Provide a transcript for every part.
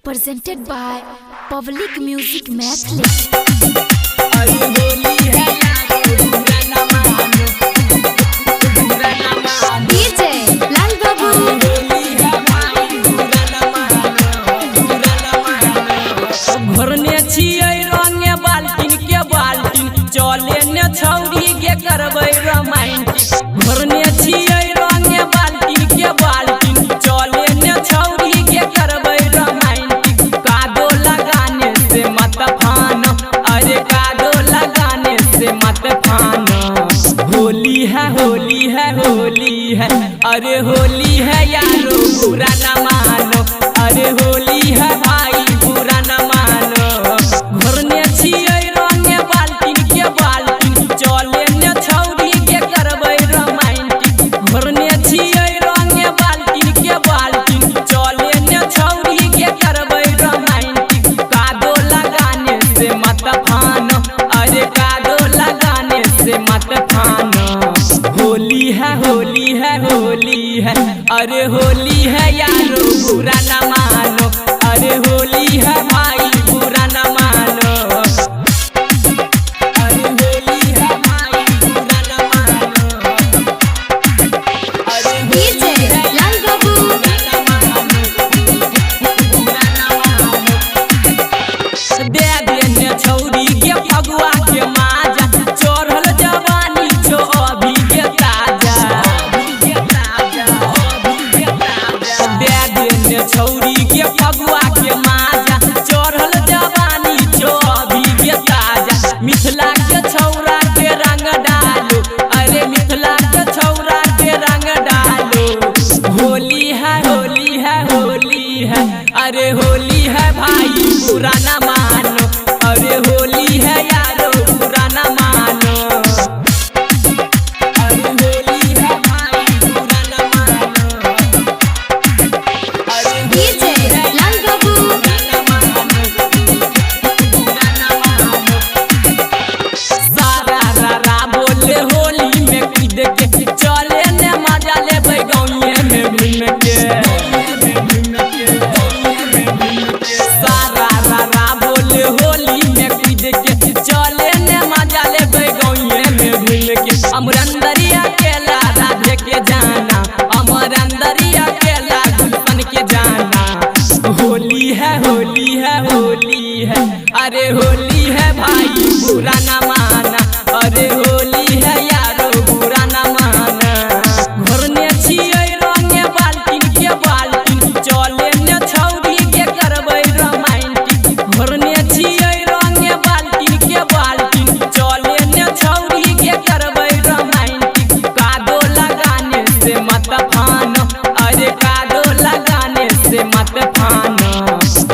presented by Public Music Mathli. DJ Lal Babu. घरने छियै रंगे बाल्टीन के बाल्टीन चले ने छौरी के करबै रोमांटिक। घरने छियै रंगे बाल्टीन के बाल्टीन चले ने छौरी के करबै रोमांटिक। कादो लगाने से मत फानो, अरे कादो लगाने से मत फानो। होली है होली है होली है, अरे होली है यारो बुरा न मानो, अरे होली है भाई बुरा न मानो। घरने छियै रंगे बाल्टीन के बाल्टीन चले ने छौरी के करबै रोमांटिक। घरने छियै रंगे बाल्टीन के बाल्टीन चले ने छौरी के करबै रोमांटिक। कादो लगाने से मत फानो, अरे कादो लगाने से मत फानो। होली है होली है होली है, अरे होली है यारो बुरा न मानो, अरे होली है भाई बुरा न मानो। अरे होली है भाई बुरा न मानो, अरे DJ Lal Babu. बुरा न मानो, बुरा न मानो। दे देने छौरी के फगुआ के माजा, चढ़ल जवानी छो अभी के ताजा। दे देने छौरी के फगुआ के माजा, चढ़ल जवानी छो अभी के ताजा। मिथिला के छौरा के रंग डालो, अरे मिथिला के छौरा के रंग डालो। होली है होली है होली है, अरे होली है भाई बुरा न मानो, अरे होली है यारो बुरा न मानो। अरे होली है भाई बुरा न मानो, अरे DJ Lal Babu. बुरा न मानो, बुरा न मानो। सारा रारा बोले होली में कूद के चले ने मजा लेबै गाँवे में घूम के। सारा रारा बोले होली में कूद के चले ने मजा लेबै गाँवे में घूम के। अमर अंदरिया केला राधे के जाना, अमर अंदरिया केला गुलशन के जाना। होली है होली है होली है, अरे होली है भाई बुरा न माना, अरे होली है यारो बुरा न माना। घरने छियै रंगे बाल्टीन के बाल्टीन चले ने छौरी के करबै रोमांटिक। घरने छियै रंगे बाल्टीन के बाल्टीन चले ने छौरी के करबै रोमांटिक। कादो लगाने से मत फानो, अरे कादो लगाने से मत फानो।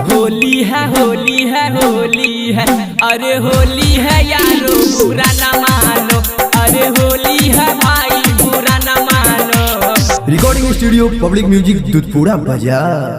होली है होली है होली है, अरे होली है यारो बुरा न मानो, अरे होली है भाई बुरा न मानो। Recording studio public music Dudhpura बाजार।